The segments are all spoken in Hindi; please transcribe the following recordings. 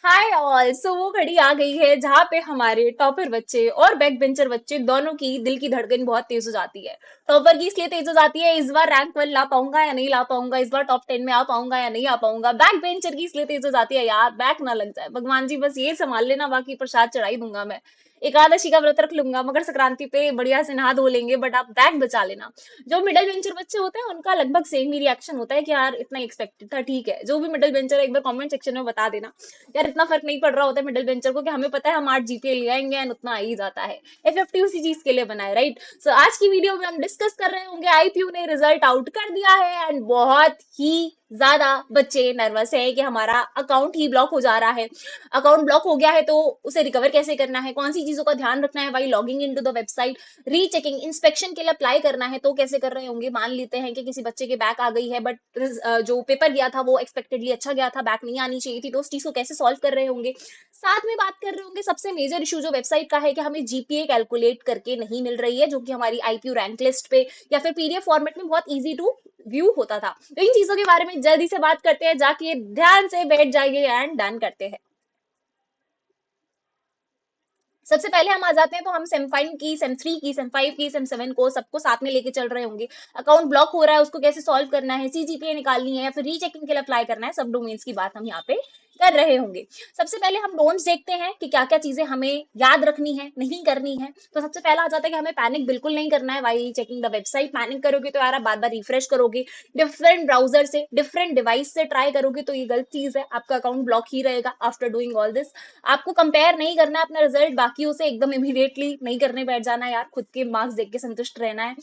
Hi all. सो वो घड़ी आ गई है जहाँ पे हमारे टॉपर बच्चे और बैक बेंचर बच्चे दोनों की दिल की धड़कन बहुत तेज हो जाती है। टॉपर की इसलिए तेज हो जाती है, इस बार रैंक 1 ला पाऊंगा या नहीं ला पाऊंगा, इस बार टॉप 10 में आ पाऊंगा या नहीं आ पाऊंगा। बैक बेंचर की इसलिए तेज हो जाती है, यार बैक ना लग जाए, भगवान जी बस ये संभाल लेना, बाकी प्रसाद चढ़ाई दूंगा मैं। एकादशी का व्रत रख लूंगा, मकर संक्रांति पे बढ़िया से नहा धो लेंगे, बट आप बैक बचा लेना। जो मिडिल बेंचर बच्चे होते हैं उनका लगभग सेम ही रिएक्शन होता है कि यार इतना एक्सपेक्टेड था, ठीक है। जो भी मिडिल बेंचर है एक बार कमेंट सेक्शन में बता देना, यार इतना फर्क नहीं पड़ रहा होता है मिडिल बेंचर को, कि हमें पता है हम 8 जीपीए ले आएंगे एंड उतना आ ही जाता है। एफएफटी उसी चीज के लिए बना है, राइट। सो आज की वीडियो में हम डिस्कस कर रहे होंगे, आईपीयू ने रिजल्ट आउट कर दिया है एंड बहुत ही ज्यादा बच्चे नर्वस है कि हमारा अकाउंट ही ब्लॉक हो जा रहा है। अकाउंट ब्लॉक हो गया है तो उसे रिकवर कैसे करना है, कौन सी चीजों का ध्यान रखना है भाई, logging into the website, rechecking, inspection के लिए अप्लाई करना है तो कैसे कर रहे होंगे। मान लेते हैं कि किसी बच्चे के बैक आ गई है बट जो पेपर गया था वो एक्सपेक्टेडली अच्छा गया था, बैक नहीं आनी चाहिए थी, तो उस चीज को कैसे सॉल्व कर रहे होंगे। साथ में बात कर रहे होंगे सबसे मेजर इशू जो वेबसाइट का है कि हमें जीपीए कैलकुलेट करके नहीं मिल रही है, जो कि हमारी आईपीयू रैंक लिस्ट पे या फिर पीडीएफ फॉर्मेट में बहुत इजी टू व्यू होता था। तो इन चीजों के बारे में जल्दी से बात करते हैं, जाके ध्यान से बैठ जाइए एंड डन करते हैं। सबसे पहले हम आ जाते हैं तो हम सेम 5 की, सेम 3 की, सेम 5 की, सेम 7 को सबको साथ में लेके चल रहे होंगे। अकाउंट ब्लॉक हो रहा है उसको कैसे सॉल्व करना है, सीजीपीए निकालनी है या फिर रीचेकिंग के लिए अप्लाई करना है, सब डोमेन्स की बात हम यहाँ पे कर रहे होंगे। सबसे पहले हम डोंट्स देखते हैं कि क्या क्या चीजें हमें याद रखनी है, नहीं करनी है। तो सबसे पहला आ जाता है कि हमें पैनिक बिल्कुल नहीं करना है why checking the website. Panic करोगे तो यार आप बार बार रिफ्रेश करोगे, डिफरेंट ब्राउजर से, डिफरेंट डिवाइस से ट्राई करोगे तो ये गलत चीज है, आपका अकाउंट ब्लॉक ही रहेगा आफ्टर डूइंग ऑल दिस। आपको कंपेयर नहीं करना है अपना रिजल्ट बाकियों से, एकदम इमीडिएटली नहीं करने बैठ जाना है यार, खुद के मार्क्स देख के संतुष्ट रहना है।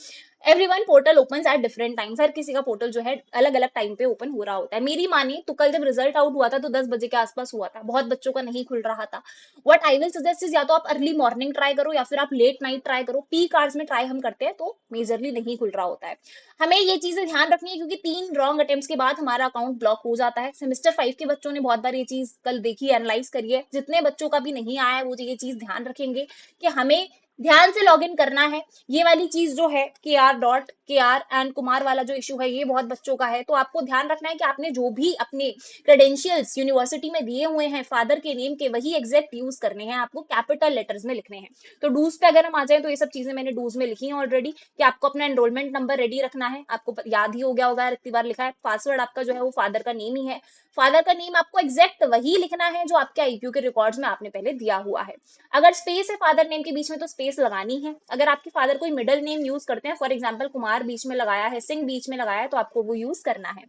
Everyone portal open at different times, हर किसी का पोर्टल जो है अलग अलग टाइम पे ओपन हो रहा होता है। मेरी मानिए तो कल जब रिजल्ट आउट हुआ था तो 10 बजे के आसपास हुआ था, बहुत बच्चों का नहीं खुल रहा था। What I will suggest is, या तो आप अर्ली मॉर्निंग ट्राई करो या फिर आप लेट नाइट ट्राई करो। पीक आवर्स में ट्राई हम करते हैं तो मेजरली नहीं खुल रहा होता है। हमें ये चीजें ध्यान रखनी है क्योंकि 3 रॉन्ग अटेम्प्ट्स के बाद हमारा अकाउंट ब्लॉक हो जाता है। सेमेस्टर 5 के बच्चों ने बहुत बार ये चीज कल देखी, एनालाइज करी है। जितने बच्चों का भी नहीं आया है वो ये चीज ध्यान रखेंगे कि हमें ध्यान से लॉग इन करना है। ये वाली चीज जो है KR.KR एंड कुमार वाला जो इशू है ये बहुत बच्चों का है, तो आपको ध्यान रखना है कि आपने जो भी अपने क्रेडेंशियल्स यूनिवर्सिटी में दिए हुए हैं फादर के नेम के, वही एग्जैक्ट यूज करने हैं, आपको कैपिटल लेटर्स में लिखने हैं। तो डूज पे अगर हम आ जाए तो ये सब चीजें मैंने डूज में लिखी हैं ऑलरेडी, कि आपको अपना एनरोलमेंट नंबर रेडी रखना है, आपको याद ही हो गया होगा इतनी बार लिखा है। पासवर्ड आपका जो है वो फादर का नेम ही है, फादर का नेम आपको एग्जैक्ट वही लिखना है जो आपके आईक्यू के रिकॉर्ड्स में आपने पहले दिया हुआ है। अगर स्पेस है फादर नेम के बीच में तो स्पेस लगानी है। अगर आपके फादर कोई मिडिल नेम यूज करते हैं, फॉर एग्जाम्पल कुमार बीच में लगाया है, सिंह बीच में लगाया है, तो आपको वो यूज करना है।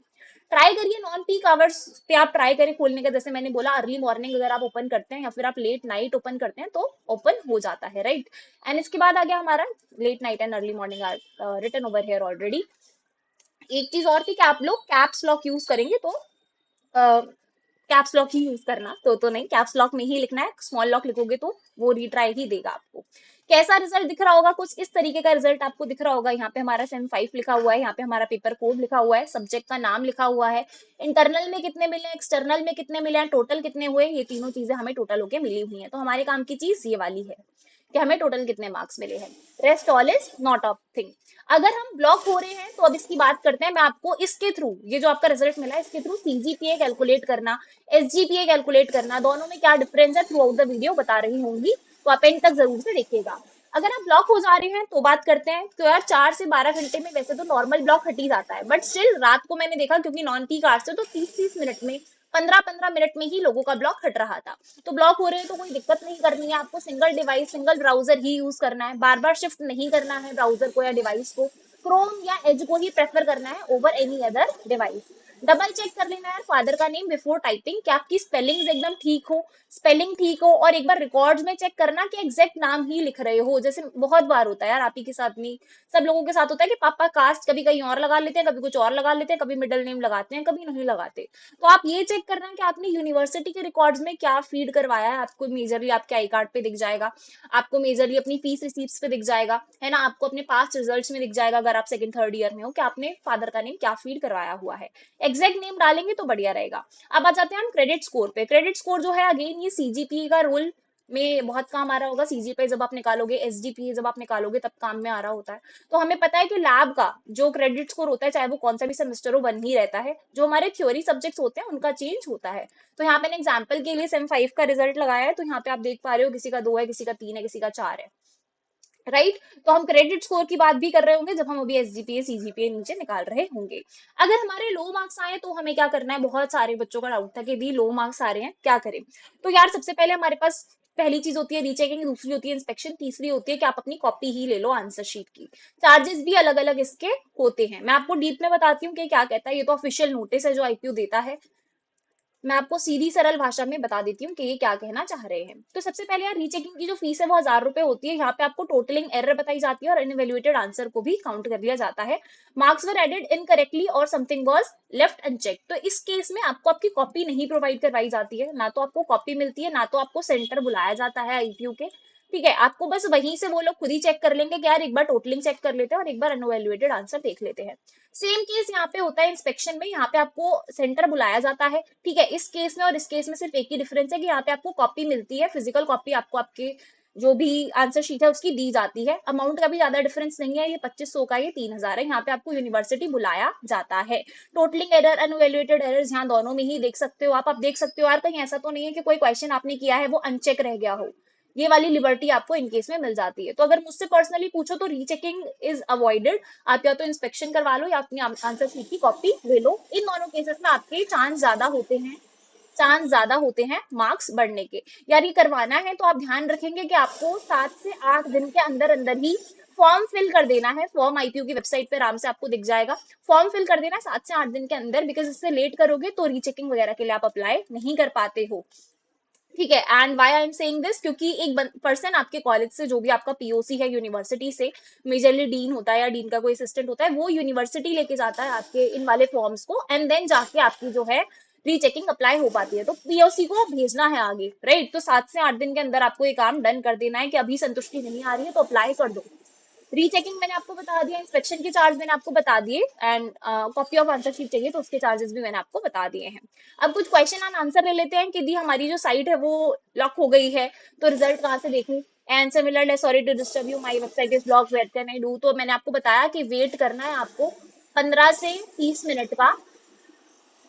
ट्राई करिए नॉन पीक आवर्स पे आप ट्राई करें खोलने का, जैसे मैंने बोला अर्ली मॉर्निंग अगर आप ओपन करते हैं या फिर आप लेट नाइट ओपन करते हैं तो ओपन हो जाता है, राइट। एंड इसके बाद आ गया हमारा late night and early morning are written over here already. एक चीज और थी कि आप लोग कैप्स लॉक यूज करेंगे तो कैप्स लॉक ही यूज करना, तो नहीं, कैप्स लॉक में ही लिखना है, स्मॉल लॉक लिखोगे तो वो रीट्राई ही देगा आपको। कैसा रिजल्ट दिख रहा होगा, कुछ इस तरीके का रिजल्ट आपको दिख रहा होगा। यहाँ पे हमारा सेम 5 लिखा हुआ है, यहाँ पे हमारा पेपर कोड लिखा हुआ है, सब्जेक्ट का नाम लिखा हुआ है, इंटरनल में कितने मिले, एक्सटर्नल में कितने मिले हैं, टोटल कितने हुए, ये तीनों चीजें हमें टोटल होके मिली हुई है। तो हमारे काम की चीज ये वाली है कि हमें टोटल कितने मार्क्स मिले हैं। Rest all is not of thing. अगर हम ब्लॉक हो रहे हैं तो अब इसकी बात करते हैं। मैं आपको इसके थ्रू, ये जो आपका रिजल्ट मिला है इसके थ्रू सीजीपीए कैलकुलेट करना, एसजीपीए कैलकुलेट करना, दोनों में क्या डिफरेंस है थ्रू आउट द वीडियो बता रही होंगी, तो आप एंड तक जरूर से देखिएगा। अगर आप ब्लॉक हो जा रहे हैं तो बात करते हैं, तो यार 4 से 12 घंटे में वैसे तो नॉर्मल ब्लॉक हट ही जाता है, बट स्टिल रात को मैंने देखा क्योंकि नॉन पीक आवर्स थे तो 30-30 मिनट में, 15-15 मिनट में ही लोगों का ब्लॉक हट रहा था। तो ब्लॉक हो रहे हैं तो कोई दिक्कत नहीं करनी है, आपको सिंगल डिवाइस, सिंगल ब्राउजर ही यूज करना है, बार बार शिफ्ट नहीं करना है ब्राउजर को या डिवाइस को। क्रोम या एज को ही प्रेफर करना है over any other device. Double check कर लेना है फादर का नेम बिफोर टाइपिंग, कि आपकी स्पेलिंग एकदम ठीक हो, स्पेलिंग ठीक हो, और एक बार रिकॉर्ड्स में चेक करना कि एग्जैक्ट नाम ही लिख रहे हो। जैसे बहुत बार होता है यार, आप ही के साथ नहीं, सब लोगों के साथ होता है कि पापा कास्ट कभी कहीं और लगा लेते हैं, कभी कुछ और लगा लेते हैं, कभी मिडिल नेम लगाते हैं, कभी नहीं लगाते। तो आप ये चेक करना कि आपने यूनिवर्सिटी के रिकॉर्ड्स में क्या फीड करवाया है, आपको मेजरली आपके आई कार्ड पे दिख जाएगा, आपको मेजरली अपनी फीस रिसीप्ट पे दिख जाएगा, है ना, आपको अपने पास्ट रिजल्ट्स में दिख जाएगा अगर आप सेकंड थर्ड ईयर में हो कि आपने फादर का नेम क्या फीड करवाया हुआ है। एग्जैक्ट नेम डालेंगे तो बढ़िया रहेगा। अब आ जाते हैं हम क्रेडिट स्कोर पे। क्रेडिट स्कोर जो है अगेन ये सीजीपीए का रोल में बहुत काम आ रहा होगा, सीजीपीए जब आप निकालोगे, एसजीपीए जब आप निकालोगे तब काम में आ रहा होता है। तो हमें पता है कि लैब का जो क्रेडिट स्कोर होता है, चाहे वो कौन सा भी सेमेस्टर हो, वन ही रहता है। जो हमारे थ्योरी सब्जेक्ट्स होते हैं उनका चेंज होता है। तो यहाँ मैंने एग्जाम्पल के लिए सेम 5 का रिजल्ट लगाया है, तो यहाँ पे आप देख पा रहे हो किसी का 2 है, किसी का 3 है, किसी का 4 है, राइट। तो हम क्रेडिट स्कोर की बात भी कर रहे होंगे जब हम अभी एसजीपीए सीजीपीए नीचे निकाल रहे होंगे। अगर हमारे लो मार्क्स आए तो हमें क्या करना है, बहुत सारे बच्चों का डाउट था कि दी लो मार्क्स आ रहे हैं क्या करें। तो यार सबसे पहले हमारे पास पहली चीज होती है रीचेकिंग, दूसरी होती है इंस्पेक्शन, तीसरी होती है कि आप अपनी कॉपी ही ले लो आंसर शीट की। चार्जेस भी अलग अलग इसके होते हैं, मैं आपको डीप में बताती हूँ कि क्या कहता है। ये तो ऑफिशियल नोटिस है जो आईपीयू देता है, मैं आपको सीधी सरल भाषा में बता देती हूँ कि ये क्या कहना चाह रहे हैं। तो सबसे पहले यार रीचेकिंग की जो फीस है वो 1000 रुपए होती है। यहाँ पे आपको टोटलिंग एरर बताई जाती है और अनइवैल्यूएटेड आंसर को भी काउंट कर लिया जाता है। मार्क्स वर एडेड इनकरेक्टली और समथिंग वाज लेफ्ट अनचेक, तो इस केस में आपको आपकी कॉपी नहीं प्रोवाइड करवाई जाती है, ना तो आपको कॉपी मिलती है, ना तो आपको सेंटर बुलाया जाता है आईपीयू के। ठीक है, आपको बस वहीं से वो लोग खुद ही चेक कर लेंगे कि यार एक बार टोटलिंग चेक कर लेते हैं और एक बार अनइवैल्यूएटेड आंसर देख लेते हैं। सेम केस यहाँ पे होता है इंस्पेक्शन में, यहाँ पे आपको सेंटर बुलाया जाता है। ठीक है, इस केस में और इस केस में सिर्फ एक ही डिफरेंस है कि यहाँ पे आपको कॉपी मिलती है, फिजिकल कॉपी आपको आपके जो भी आंसर शीट है उसकी दी जाती है। अमाउंट का भी ज्यादा डिफरेंस नहीं है, ये 2500 का, ये 3000 है। यहाँ पे आपको यूनिवर्सिटी बुलाया जाता है। टोटलिंग एरर अनवैल्यूएटेड एरर्स यहाँ दोनों में ही देख सकते हो आप देख सकते हो यार कहीं ऐसा तो नहीं है कि कोई क्वेश्चन आपने किया है वो अनचेक रह गया हो। ये वाली लिबर्टी आपको इन केस में मिल जाती है। तो अगर मुझसे पर्सनली पूछो तो रीचेकिंग इज अवॉइडेड। आप या तो इंस्पेक्शन करवा लो या अपनी आंसर शीट की कॉपी ले लो। इन दोनों केसेस में आपके चांस ज्यादा होते हैं मार्क्स बढ़ने के। यार ये करवाना है तो आप ध्यान रखेंगे कि आपको 7 से 8 दिन के अंदर अंदर ही फॉर्म फिल कर देना है। फॉर्म आईपीयू की वेबसाइट पे आराम से आपको दिख जाएगा। फॉर्म फिल कर देना है 7 से 8 दिन के अंदर, बिकॉज इससे लेट करोगे तो रीचेकिंग वगैरह के लिए आप अप्लाई नहीं कर पाते हो। ठीक है, and why I am saying this, क्योंकि एक पर्सन आपके कॉलेज से, जो भी आपका पीओसी है यूनिवर्सिटी से, मेजरली डीन होता है या डीन का कोई असिस्टेंट होता है, वो यूनिवर्सिटी लेके जाता है आपके इन वाले फॉर्म्स को, एंड देन जाके आपकी जो है रीचेकिंग अप्लाई हो पाती है। तो पीओसी को भेजना है आगे, राइट। तो 7 से 8 दिन के अंदर आपको ये काम डन कर देना है कि अभी संतुष्टि नहीं आ रही है तो अप्लाई कर दो। रीचेकिंग मैंने आपको बता दिया, इंस्पेक्शन के चार्ज मैंने आपको बता दिए, and copy of answer sheet चाहिए तो उसके चार्जेस भी मैंने आपको बता दिए हैं। अब कुछ क्वेश्चन एंड आंसर ले लेते हैं कि दी हमारी जो साइट है वो लॉक हो गई है, तो रिजल्ट कहाँ से देखूं। And similarly sorry to disturb you, my website is block, where can I do. तो मैंने आपको बताया कि वेट करना है आपको 15 से 30 मिनट का,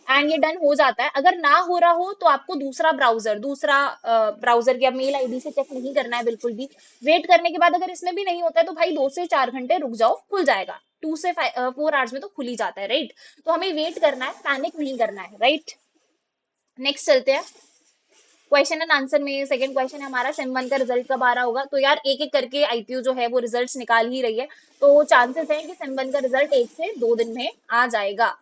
एंड ये डन हो जाता है। अगर ना हो रहा हो तो आपको दूसरा ब्राउजर या मेल आईडी से चेक नहीं करना है बिल्कुल भी। वेट करने के बाद अगर इसमें भी नहीं होता है तो भाई 2 से 4 घंटे रुक जाओ, खुल जाएगा। 2 से 4 आवर्स में तो खुल ही जाता है, राइट। तो हमें वेट करना है, पैनिक नहीं करना है, राइट। नेक्स्ट चलते हैं क्वेश्चन एंड आंसर में। सेकंड क्वेश्चन है हमारा, सेम 1 का रिजल्ट कब आ रहा होगा। तो यार एक एक करके आईपीयू जो है वो रिजल्ट्स निकाल ही रही है, तो चांसेस है कि सेम 1 का रिजल्ट 1 से 2 दिन में आ जाएगा।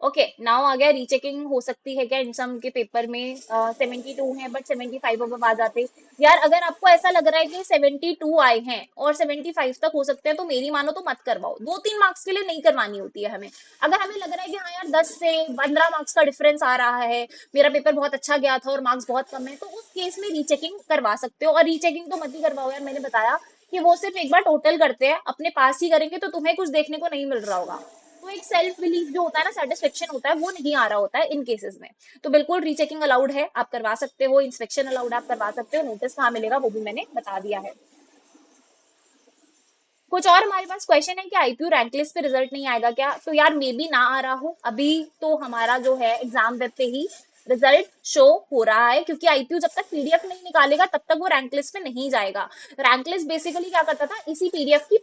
ओके, नाउ आ गया रीचेकिंग हो सकती है क्या इन सम के पेपर में। 72 है बट 75 अब आ जाते। यार अगर आपको ऐसा लग रहा है कि 72 आए हैं और 75 तक हो सकते हैं तो मेरी मानो तो मत करवाओ। 2-3 मार्क्स के लिए नहीं करवानी होती है हमें। अगर हमें लग रहा है कि हाँ यार 10 से 15 मार्क्स का डिफरेंस आ रहा है, मेरा पेपर बहुत अच्छा गया था और मार्क्स बहुत कम है, तो उस केस में रीचेकिंग करवा सकते हो। और रीचेकिंग तो मत ही करवाओ यार, मैंने बताया कि वो सिर्फ एक बार टोटल करते हैं, अपने पास ही करेंगे तो तुम्हें कुछ देखने को नहीं मिल रहा होगा। तो एक सेल्फ बिलीफ जो होता है ना, सेटिस्फेक्शन होता है, वो नहीं आ रहा होता है इन केसेस में। तो बिल्कुल रीचेकिंग अलाउड है, आप करवा सकते हो। इंस्पेक्शन अलाउड है, आप करवा सकते हो। नोटिस कहाँ मिलेगा वो भी मैंने बता दिया है। कुछ और हमारे पास क्वेश्चन है कि आईपीयू रैंक लिस्ट पे रिजल्ट नहीं आएगा क्या। तो यार मे बी ना आ रहा हो, अभी तो हमारा जो है एग्जाम वेब पे ही रिजल्ट शो हो रहा है, क्योंकि आईपीयू जब तक पीडीएफ नहीं निकालेगा तब तक वो रैंक लिस्ट पे नहीं जाएगा। रैंक लिस्ट बेसिकली क्या करता था, इसी पीडीएफ की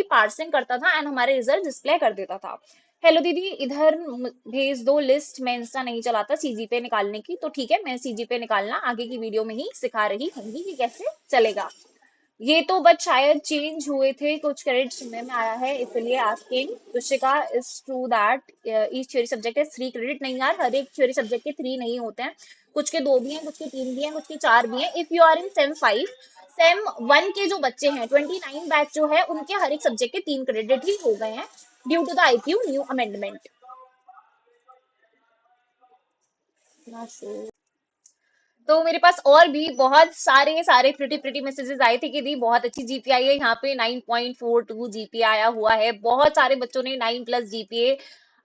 पार्सिंग करता था एंड हमारे रिजल्ट डिस्प्ले कर देता था। हेलो दीदी, इधर भेज दो लिस्ट, मैं इंस्टा नहीं चलाता सीजीपे निकालने की। तो ठीक है, मैं सीजीपे निकालना आगे की वीडियो में ही सिखा रही होंगी कि कैसे चलेगा। ये तो बट शायद चेंज हुए थे, कुछ क्रेडिट सुनने में आया है इसलिए asking. Tushika, is true that each theory subject है 3 क्रेडिट? नहीं यार, हर एक थ्योरी सब्जेक्ट के 3 नहीं होते हैं। कुछ के 2 भी हैं, कुछ के 3 भी हैं, कुछ के 4 भी हैं। If you are in sem 5, sem 1 के जो बच्चे हैं 29 बैच जो है, उनके हर एक सब्जेक्ट के 3 क्रेडिट ही हो गए हैं due to the IPU new amendment. तो मेरे पास और भी बहुत सारे सारे प्रिटी प्रिटी मैसेजेस आए थे कि दी बहुत अच्छी जीपीए आई है। यहाँ पे 9.42 जीपीए आया हुआ है, बहुत सारे बच्चों ने 9+ जीपीए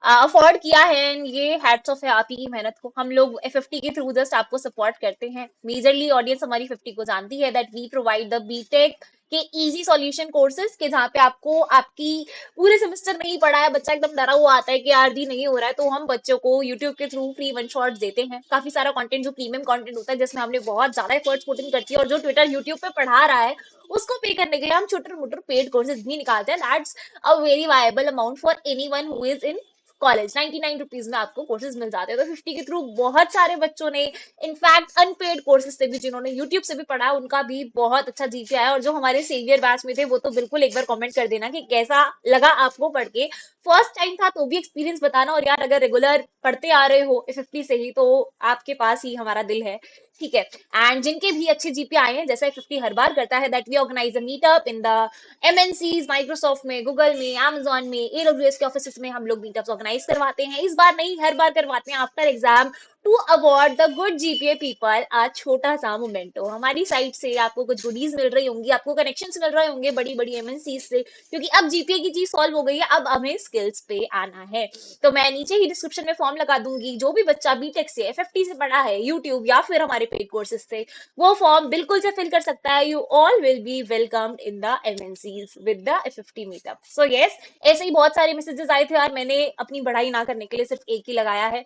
अफोर्ड किया है, and ये हैट्स ऑफ है आप ही की मेहनत को। हम लोग एफएफटी के थ्रू जस्ट आपको सपोर्ट करते हैं। मेजरली ऑडियंस हमारी 50 को जानती है that we provide the BTech के इजी सॉल्यूशन कोर्सेज के, जहाँ पे आपको आपकी पूरे सेमेस्टर नहीं पढ़ा है, बच्चा एकदम डरा हुआ आता है कि यार दी नहीं हो रहा है, तो हम बच्चों को यूट्यूब के थ्रू फ्री वन शॉट देते हैं। काफी सारा कंटेंट जो प्रीमियम कंटेंट होता है, जिसमें हमने बहुत ज्यादा एफर्ट्स पुट इन करती है, और जो ट्विटर यूट्यूब पे पढ़ा रहा है उसको पे करने के लिए हम छोटे मोटे पेड कोर्सेज भी निकालते हैं। That's a very viable amount for anyone who is in college. 99 rupees में आपको कोर्सेज मिल जाते हैं। तो 50 के थ्रू बहुत सारे बच्चों ने, इनफैक्ट अनपेड कोर्सेज से भी, जिन्होंने यूट्यूब से भी पढ़ा है, उनका भी बहुत अच्छा जीपीए आया। और जो हमारे सेवियर बैच में थे वो तो बिल्कुल एक बार कमेंट कर देना कि कैसा लगा आपको पढ़ के। फर्स्ट टाइम था तो भी एक्सपीरियंस बताना, और यार अगर रेगुलर पढ़ते आ रहे हो 50 से ही, तो आपके पास ही हमारा दिल है। ठीक है। एंड जिनके भी अच्छे जीपी आए हैं, जैसा 50 हर बार करता है, that we organise a meetup in the MNCs, Microsoft में, गूगल में, अमेजोन में, एडब्ल्यूएस के ऑफिस में हम लोग मीटअप्स ऑर्गेनाइज करवाते हैं। इस बार नहीं, हर बार करवाते हैं after exam, to award the good GPA people. आज छोटा सा मोमेंटो हमारी साइड से, आपको कुछ गुडीज मिल रही होंगी, आपको कनेक्शंस मिल रहे होंगे बड़ी बड़ी एमएनसी से, क्योंकि अब जीपीए की चीज सॉल्व हो गई है, अब हमें स्किल्स पे आना है। तो मैं नीचे ही डिस्क्रिप्शन में फॉर्म लगा दूंगी, जो भी बच्चा बीटेक से, एफएफटी से पढ़ा है, यूट्यूब या फिर हमारे पेड कोर्सेज से, वो फॉर्म बिल्कुल से फिल कर सकता है। You all will be welcomed in the MNCs with the FFT meetup. So yes, ऐसे ही बहुत सारे मैसेजेस आए थे यार, मैंने अपनी बढ़ाई ना करने के लिए सिर्फ एक ही लगाया है।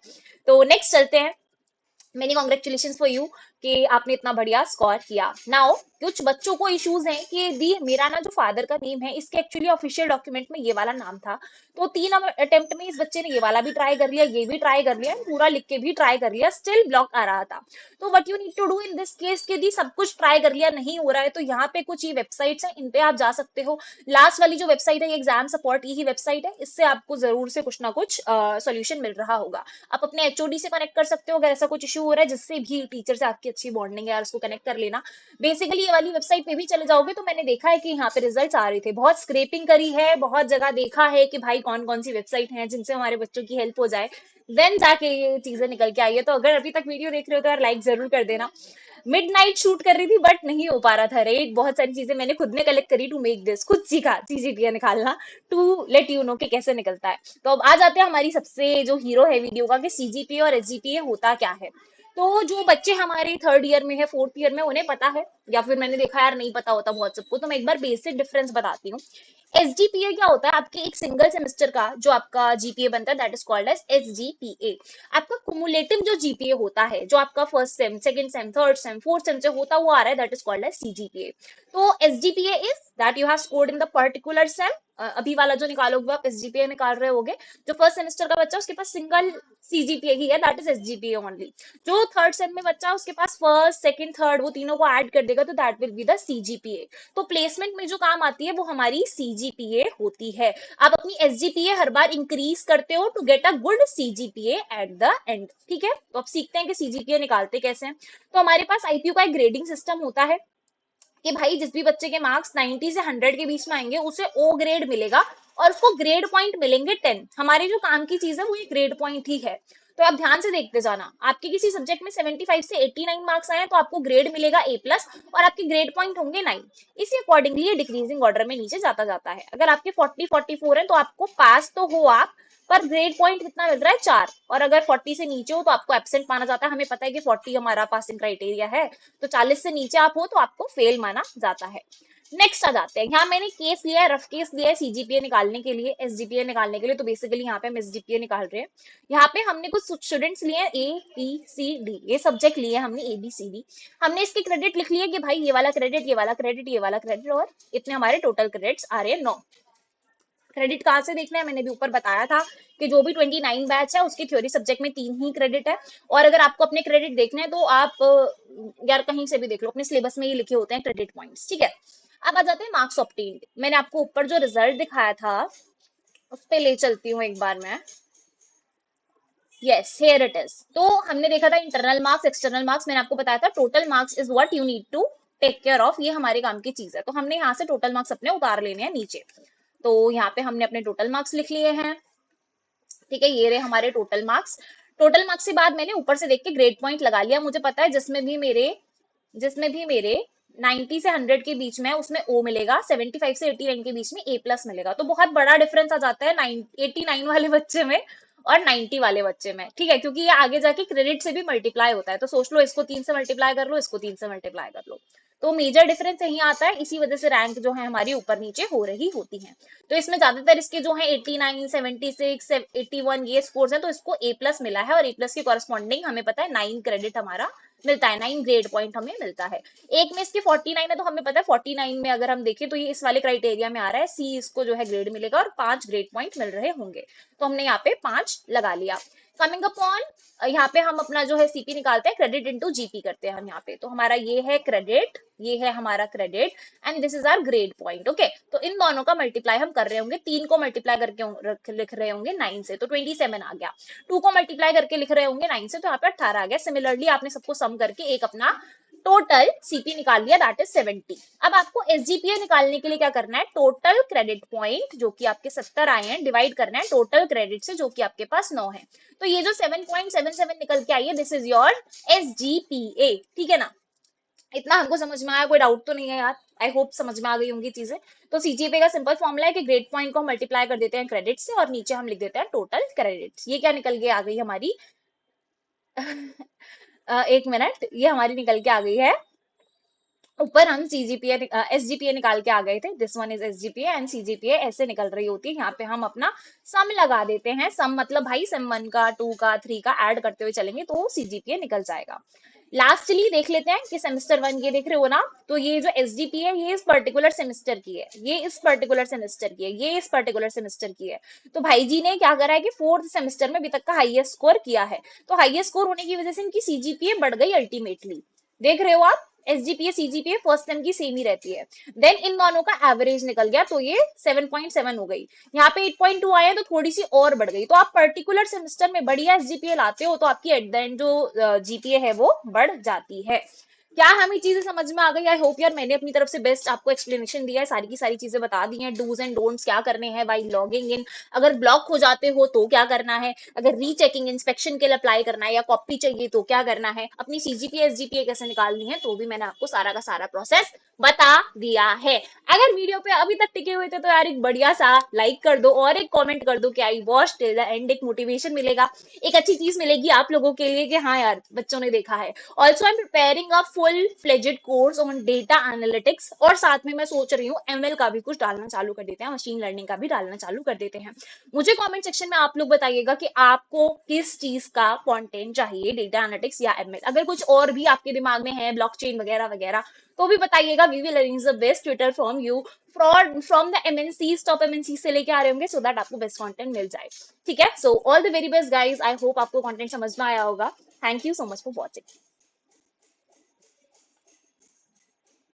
तो नेक्स्ट चलते हैं। मेनी कॉन्ग्रेचुलेशन फॉर यू कि आपने इतना बढ़िया स्कोर किया। नाउ कुछ बच्चों को इश्यूज हैं कि दी मेरा ना जो फादर का नेम है, इसके एक्चुअली ऑफिशियल डॉक्यूमेंट में ये वाला नाम था, तो 3 अटेम्प्ट में इस बच्चे ने ये वाला भी ट्राई कर लिया, ये भी ट्राई कर लिया, पूरा लिख के भी ट्राई कर लिया, स्टिल ब्लॉक आ रहा था। तो what you need to do in this case, कि दी सब कुछ ट्राई कर लिया, नहीं हो रहा है, तो यहाँ पे कुछ ये वेबसाइट्स हैं, इन पे आप जा सकते हो। लास्ट वाली जो वेबसाइट है, एग्जाम सपोर्ट, यही वेबसाइट है, इससे आपको जरूर से कुछ ना कुछ सोल्यूशन मिल रहा होगा। आप अपने एचओडी से कनेक्ट कर सकते हो अगर ऐसा कुछ इशू हो रहा है, जिससे भी टीचर से आपकी अच्छी बॉन्डिंग है यार, उसको कनेक्ट कर लेना। बेसिकली ये वाली वेबसाइट पे भी चले जाओगे तो मैंने देखा है कि यहाँ पे रिजल्ट्स आ रहे थे, बहुत स्क्रेपिंग करी है, बहुत जगह देखा है कि भाई कौन कौन सी वेबसाइट है जिनसे हमारे बच्चों की हेल्प हो जाए, देन जाके ये चीजें निकल के आई है। तो अगर अभी तक वीडियो देख रहे हो तो यार लाइक जरूर कर देना। मिडनाइट शूट कर रही थी बट नहीं हो पा रहा था, राइट। बहुत सारी चीजें मैंने खुद ने कलेक्ट करी टू मेक दिस, खुद सीखा सीजीपीए निकालना, टू लेट यू नो कि कैसे निकलता है। तो अब आ जाते हैं हमारी सबसे जो हीरो है वीडियो का, कि सीजीपीए और एसजीपीए होता क्या है। तो जो बच्चे हमारे थर्ड ईयर में है, फोर्थ ईयर में, उन्हें पता है, या फिर मैंने देखा यार नहीं पता होता बहुत सबको, तो मैं एक बार बेसिक डिफरेंस बताती हूँ। एसजीपीए क्या होता है, आपके एक सिंगल सेमेस्टर का जो आपका जीपीए बनता है, that is called as SGPA. आपका कुमुलेटिव जो जीपीए होता है, जो आपका first sem, second sem, third sem, fourth sem से होता हुआ आ रहा है, that is called as CGPA. तो SGPA is that you have scored in the particular sem. अभी वाला जो निकालोगे आप एसजीपीए निकाल रहे होगे, जो फर्स्ट सेमेस्टर का बच्चा उसके पास सिंगल सीजीपीए ही है, दैट इज एसजीपीए ओनली। जो थर्ड सेम में बच्चा उसके पास फर्स्ट सेकंड थर्ड, वो तीनों को ऐड कर देगा, तो that will be the CGPA. तो प्लेसमेंट में जो काम आती है वो हमारी सीजीपीए होती है। आप अपनी एसजीपीए हर बार इंक्रीज करते हो to get a good CGPA at the end. ठीक है, तो अब सीखते हैं कि सीजीपीए निकालते कैसे हैं। तो हमारे पास आईपीयू का एक ग्रेडिंग सिस्टम होता है कि भाई जिस भी बच्चे के मार्क्स 90 से 100 के बीच में आएंगे उसे ओ ग्रेड मिलेगा, और उसको ग्रेड पॉइंट मिलेंगे 10। हमारी जो काम की चीज है वो ये ग्रेड पॉइंट ही है। तो आप ध्यान से देखते जाना, आपके किसी सब्जेक्ट में 75 से 89 मार्क्स आए तो आपको ग्रेड मिलेगा A+, और आपके ग्रेड पॉइंट होंगे 9। इसी अकॉर्डिंगली ये डिक्रीजिंग ऑर्डर में नीचे जाता जाता है। अगर आपके 40-44 है तो आपको पास तो हो आप, पर ग्रेड पॉइंट कितना मिल रहा है, 4। और अगर 40 से नीचे हो तो आपको एब्सेंट माना जाता है। हमें पता है कि 40 हमारा पासिंग क्राइटेरिया है, तो 40 से नीचे आप हो तो आपको फेल माना जाता है। नेक्स्ट आ जाते हैं, यहाँ मैंने केस लिया है, रफ केस लिया है सीजीपीए निकालने के लिए, एसजीपीए निकालने के लिए। तो बेसिकली यहाँ पे हम एसजीपीए निकाल रहे हैं। यहाँ पे हमने कुछ स्टूडेंट्स लिए हैं, A B C D, ये सब्जेक्ट लिए हमने ABCD। हमने इसके क्रेडिट लिख लिए कि भाई ये वाला क्रेडिट, ये वाला क्रेडिट, ये वाला क्रेडिट, और इतने हमारे टोटल क्रेडिट्स आ रहे हैं 9। क्रेडिट कहाँ से देखना है, मैंने भी ऊपर बताया था कि जो भी 29 बैच है उसकी थ्योरी सब्जेक्ट में 3 ही क्रेडिट है। और अगर आपको अपने क्रेडिट देखने हैं तो आप यार कहीं से भी देख लो, अपने सिलेबस में ही लिखे होते हैं क्रेडिट पॉइंट्स। ठीक है, अब आ जाते हैं मार्क्स ऑब्टेन्ड। मैंने आपको ऊपर जो रिजल्ट दिखाया था उस पे ले चलती हूँ एक बार मैं। Yes, here it is. तो हमने देखा था इंटरनल मार्क्स, एक्सटर्नल मार्क्स। मैंने आपको बताया था total marks is what you need to take care of, ये हमारे काम की चीज है। तो हमने यहाँ से टोटल मार्क्स अपने उतार लेने हैं नीचे। तो यहाँ पे हमने अपने टोटल मार्क्स लिख लिए हैं। ठीक है, ये रहे हमारे टोटल मार्क्स। टोटल मार्क्स के बाद मैंने ऊपर से देख के ग्रेड पॉइंट लगा लिया। मुझे पता है जिसमें भी मेरे 90 से 100 के बीच में उसमें ओ मिलेगा, 75 से 89 के बीच में ए प्लस मिलेगा। तो बहुत बड़ा डिफरेंस आ जाता है 89 वाले बच्चे में और 90 वाले बच्चे में, ठीक है, क्योंकि ये आगे जाके क्रेडिट से भी मल्टीप्लाई होता है। तो सोच लो, इसको 3 से मल्टीप्लाई कर लो, इसको 3 से मल्टीप्लाई कर लो। तो मेजर डिफरेंस यही आता है, इसी वजह से रैंक जो है हमारी ऊपर नीचे हो रही होती है। तो इसमें ज्यादातर इसके जो है 89, 76, 81 ये स्कोर्स हैं, तो इसको ए प्लस मिला है और ए प्लस के कॉरस्पॉन्डिंग हमें पता है 9 क्रेडिट हमारा मिलता है, 9 ग्रेड पॉइंट हमें मिलता है। एक में इसके 49 है, तो हमें पता है 49 में अगर हम देखें तो ये इस वाले क्राइटेरिया में आ रहा है, सी इसको जो है ग्रेड मिलेगा और 5 ग्रेड पॉइंट मिल रहे होंगे। तो हमने यहाँ पे 5 लगा लिया। कमिंग अपॉन, यहाँ पे हम अपना जो है सीपी निकालते हैं, क्रेडिट इंटू जीपी करते हैं हम यहाँ पे। तो हमारा ये है क्रेडिट, ये है हमारा credit and this is our grade point. Okay, तो इन दोनों का मल्टीप्लाई हम कर रहे होंगे, 3 को मल्टीप्लाई करके लिख रहे होंगे 9 से, तो 27 आ गया। 2 को मल्टीप्लाई करके लिख रहे होंगे 9 से, तो यहाँ पे 18 आ गया। सिमिलरली आपने सबको सम करके एक अपना टोटल सीपी निकाल लिया, दैट इज 70। अब आपको एसजीपीए निकालने के लिए क्या करना है, टोटल क्रेडिट पॉइंट जो कि आपके 70 आए हैं डिवाइड करना है टोटल क्रेडिट से जो कि आपके पास 9 है। तो ये जो 7.77 निकल के आई है, दिस इज योर एसजीपीए, ठीक है ना। इतना हमको समझ में आया, कोई डाउट तो नहीं है यार, आई होप समझ में आ गई होंगी चीजें। तो सीजीपीए का सिंपल फॉर्मूला है कि ग्रेड पॉइंट को हम मल्टीप्लाई कर देते हैं क्रेडिट से और नीचे हम लिख देते हैं टोटल क्रेडिट्स। ये क्या निकल के आ गई हमारी एक मिनट, ये हमारी निकल के आ गई है, ऊपर हम सीजीपीए एसजीपीए निकाल के आ गए थे, this one is SGPA and CGPA ऐसे निकल रही होती है। यहाँ पे हम अपना सम लगा देते हैं, सम मतलब भाई सम 1 का 2 का 3 का ऐड करते हुए चलेंगे तो सीजीपीए निकल जाएगा। लास्टली देख लेते हैं कि सेमेस्टर 1 ये देख रहे हो ना, तो ये जो एसजीपी है ये इस पर्टिकुलर सेमेस्टर की है, ये इस पर्टिकुलर सेमेस्टर की है, ये इस पर्टिकुलर सेमेस्टर की है। तो भाई जी ने क्या करा है कि 4th सेमेस्टर में अभी तक का हाईएस्ट स्कोर किया है, तो हाईएस्ट स्कोर होने की वजह से इनकी सीजीपीए बढ़ गई अल्टीमेटली। देख रहे हो आप, एसजीपीए सीजीपीए फर्स्ट सेम की सेम ही रहती है। देन इन दोनों का एवरेज निकल गया, तो ये 7.7 हो गई। यहाँ पे 8.2 आया है, तो थोड़ी सी और बढ़ गई। तो आप पर्टिकुलर सेमेस्टर में बढ़िया एसजीपीए लाते हो तो आपकी एट द एंड जो जीपीए है वो बढ़ जाती है। क्या हमें चीजें समझ में आ गई? आई होप यार मैंने अपनी तरफ से बेस्ट आपको एक्सप्लेनेशन दिया है, सारी की सारी चीजें बता दी हैं, डूज एंड डोंट्स क्या करने हैं वाइल लॉगिंग इन, अगर ब्लॉक हो जाते हो तो क्या करना है, अगर रीचेकिंग इंस्पेक्शन के लिए अप्लाई करना है या कॉपी चाहिए तो क्या करना है, अपनी सीजीपीए एसजीपीए कैसे निकालनी है, तो भी मैंने आपको सारा का सारा प्रोसेस बता दिया है। अगर वीडियो पे अभी तक टिके हुए थे तो यार एक बढ़िया सा लाइक कर दो और एक कमेंट कर दो कि I watch till the end, एक मोटिवेशन मिलेगा, एक अच्छी चीज मिलेगी आप लोगों के लिए कि हाँ यार बच्चों ने देखा है। Also I am preparing a full fledged course on data analytics, और साथ में मैं सोच रही हूँ एमएल का भी कुछ डालना चालू कर देते हैं, मशीन लर्निंग का भी डालना चालू कर देते हैं। मुझे कमेंट सेक्शन में आप लोग बताइएगा कि आपको किस चीज का कंटेंट चाहिए, डेटा एनालिटिक्स या एमएल। अगर कुछ और भी आपके दिमाग में है, ब्लॉकचेन वगैरह वगैरह, तो भी बताइएगा। We will arrange the best twitter from you, fraud from the MNC, top MNC से लेके आ रहे होंगे, सो दैट आपको बेस्ट कंटेंट मिल जाए। ठीक है, so all the very best guys, I hope आपको कंटेंट समझ में आया होगा। Thank you so much for watching.